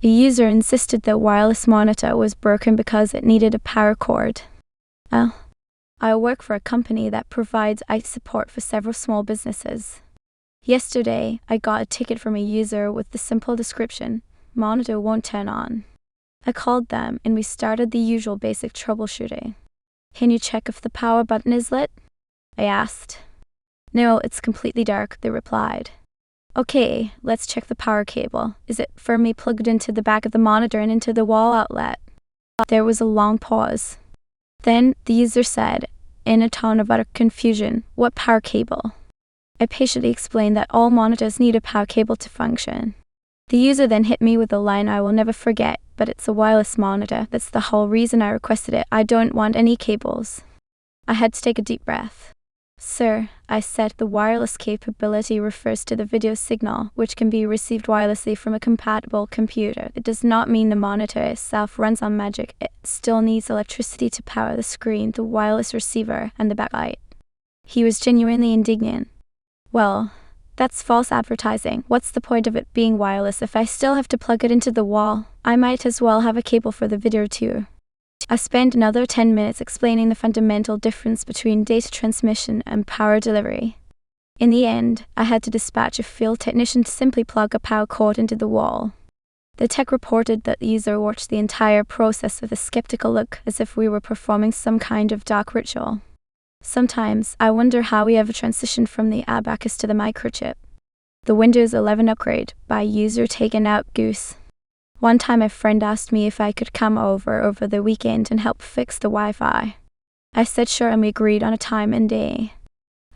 A user insisted the wireless monitor was broken because it needed a power cord. I work for a company that provides IT support for several small businesses. Yesterday, I got a ticket from a user with the simple description, "Monitor won't turn on." I called them and we started the usual basic troubleshooting. "Can you check if the power button is lit?" I asked. "No, it's completely dark," they replied. "Okay, let's check the power cable. Is it firmly plugged into the back of the monitor and into the wall outlet?" There was a long pause. Then the user said, in a tone of utter confusion, "What power cable?" I patiently explained that all monitors need a power cable to function. The user then hit me with a line I will never forget, "But it's a wireless monitor. That's the whole reason I requested it. I don't want any cables." I had to take a deep breath. "Sir," I said, "the wireless capability refers to the video signal, which can be received wirelessly from a compatible computer. It does not mean the monitor itself runs on magic. It still needs electricity to power the screen, the wireless receiver, and the backlight." He was genuinely indignant. "Well, that's false advertising. What's the point of it being wireless if I still have to plug it into the wall? I might as well have a cable for the video too." I spent another 10 minutes explaining the fundamental difference between data transmission and power delivery. In the end, I had to dispatch a field technician to simply plug a power cord into the wall. The tech reported that the user watched the entire process with a skeptical look, as if we were performing some kind of dark ritual. Sometimes, I wonder how we ever transitioned from the abacus to the microchip. The Windows 11 upgrade by user taken out goose. One time a friend asked me if I could come over the weekend and help fix the Wi-Fi. I said sure, and we agreed on a time and day.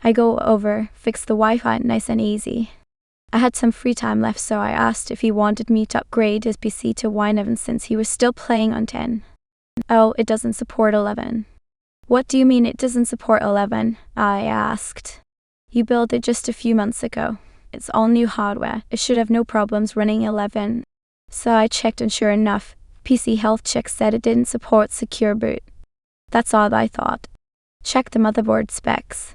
I go over, fix the Wi-Fi nice and easy. I had some free time left, so I asked if he wanted me to upgrade his PC to Wine since he was still playing on 10. "Oh, it doesn't support 11. "What do you mean it doesn't support 11? I asked. "You built it just a few months ago. It's all new hardware. It should have no problems running 11. So I checked, and sure enough, PC health check said it didn't support secure boot. That's odd, I thought. Checked the motherboard specs.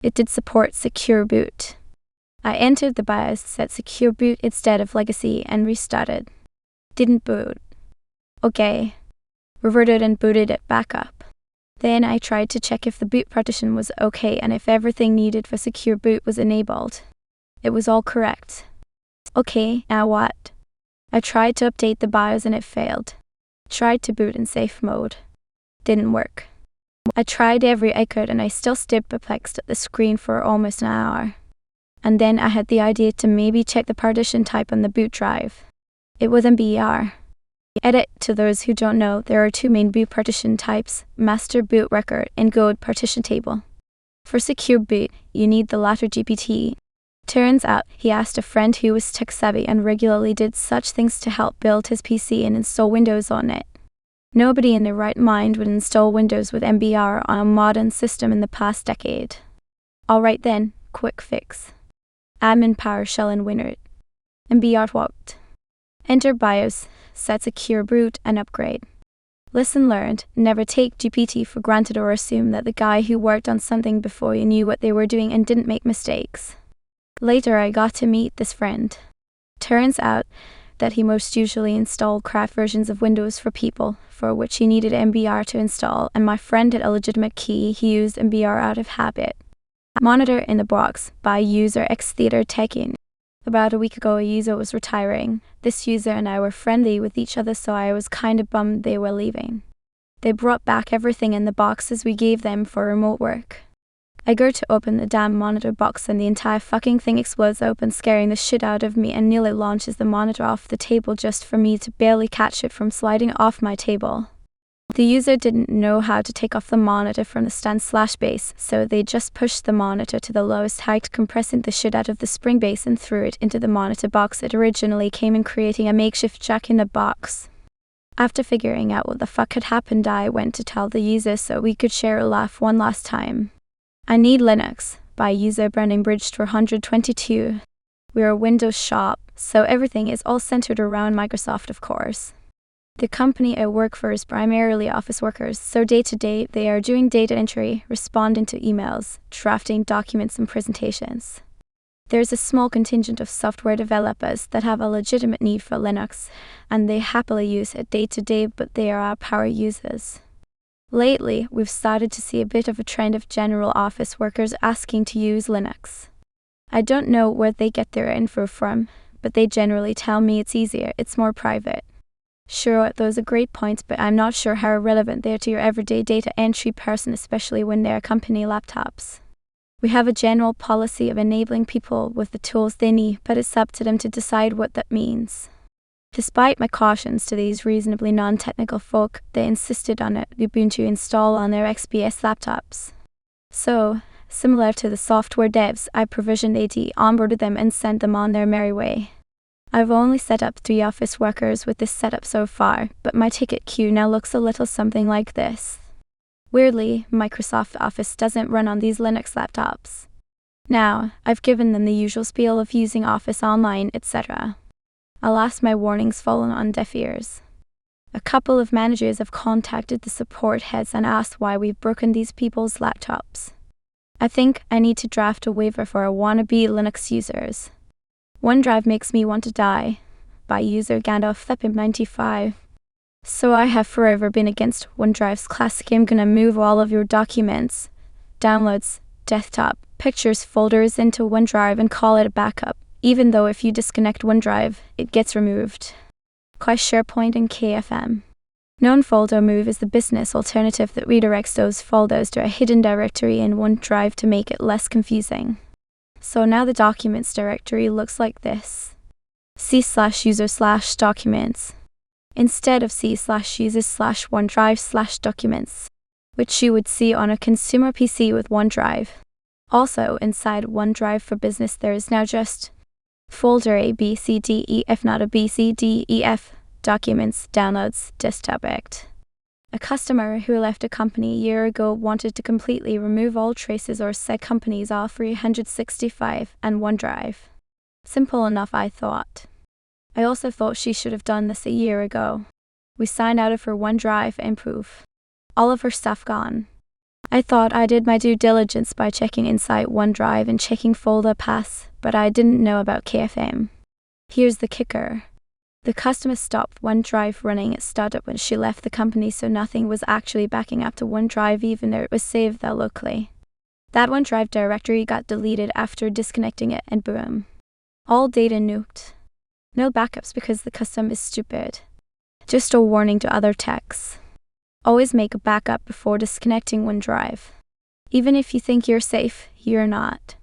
It did support secure boot. I entered the BIOS, set secure boot instead of legacy, and restarted. Didn't boot. Okay. Reverted and booted it back up. Then I tried to check if the boot partition was okay and if everything needed for secure boot was enabled. It was all correct. Okay, now what? I tried to update the BIOS and it failed. Tried to boot in safe mode. Didn't work. I tried every I could and I still stood perplexed at the screen for almost an hour. And then I had the idea to maybe check the partition type on the boot drive. It was MBR. Edit, to those who don't know, there are two main boot partition types, master boot record and GOAT partition table. For secure boot, you need the latter GPT. Turns out, he asked a friend who was tech savvy and regularly did such things to help build his PC and install Windows on it. Nobody in their right mind would install Windows with MBR on a modern system in the past decade. Alright then, quick fix. Admin PowerShell and WinRoot. MBR worked. Enter BIOS, set secure boot, and upgrade. Lesson learned, never take GPT for granted or assume that the guy who worked on something before you knew what they were doing and didn't make mistakes. Later I got to meet this friend. Turns out that he most usually installed cracked versions of Windows for people, for which he needed MBR to install, and my friend had a legitimate key. He used MBR out of habit. Monitor in the box by user X Theater Techin. About a week ago a user was retiring. This user and I were friendly with each other, so I was kinda bummed they were leaving. They brought back everything in the boxes we gave them for remote work. I go to open the damn monitor box and the entire fucking thing explodes open, scaring the shit out of me, and nearly launches the monitor off the table just for me to barely catch it from sliding off my table. The user didn't know how to take off the monitor from the stand/base, so they just pushed the monitor to the lowest height, compressing the shit out of the spring base and threw it into the monitor box it originally came in, creating a makeshift jack in the box. After figuring out what the fuck had happened, I went to tell the user so we could share a laugh one last time. I need Linux, by user Branding Bridge 422. We're a Windows shop, so everything is all centered around Microsoft, of course. The company I work for is primarily office workers, so day to day they are doing data entry, responding to emails, drafting documents and presentations. There's a small contingent of software developers that have a legitimate need for Linux, and they happily use it day to day, but they are our power users. Lately, we've started to see a bit of a trend of general office workers asking to use Linux. I don't know where they get their info from, but they generally tell me it's easier, it's more private. Sure, those are great points, but I'm not sure how relevant they are to your everyday data entry person, especially when they are company laptops. We have a general policy of enabling people with the tools they need, but it's up to them to decide what that means. Despite my cautions to these reasonably non-technical folk, they insisted on it Ubuntu install on their XPS laptops. So, similar to the software devs, I provisioned AD, onboarded them, and sent them on their merry way. I've only set up 3 office workers with this setup so far, but my ticket queue now looks a little something like this. Weirdly, Microsoft Office doesn't run on these Linux laptops. Now, I've given them the usual spiel of using Office Online, etc. Alas, my warning's fallen on deaf ears. A couple of managers have contacted the support heads and asked why we've broken these people's laptops. I think I need to draft a waiver for our wannabe Linux users. OneDrive makes me want to die, by user Gandalf Thepim95. So I have forever been against OneDrive's classic I'm gonna move all of your documents, downloads, desktop, pictures folders into OneDrive and call it a backup, even though if you disconnect OneDrive, it gets removed. Quite SharePoint and KFM. Known folder move is the business alternative that redirects those folders to a hidden directory in OneDrive to make it less confusing. So now the documents directory looks like this. C/user/documents. Instead of C/users/OneDrive/documents, which you would see on a consumer PC with OneDrive. Also, inside OneDrive for Business there is now just folder A, B, C, D, E, F, not a B, C, D, E, F, documents, downloads, desktop act. A customer who left a company a year ago wanted to completely remove all traces or said companies off 365 and OneDrive. Simple enough, I thought. I also thought she should have done this a year ago. We signed out of her OneDrive and poof. All of her stuff gone. I thought I did my due diligence by checking inside OneDrive and checking folder paths, but I didn't know about KFM. Here's the kicker. The customer stopped OneDrive running at startup when she left the company, so nothing was actually backing up to OneDrive even though it was saved there locally. That OneDrive directory got deleted after disconnecting it and boom. All data nuked. No backups because the customer is stupid. Just a warning to other techs. Always make a backup before disconnecting OneDrive. Even if you think you're safe, you're not.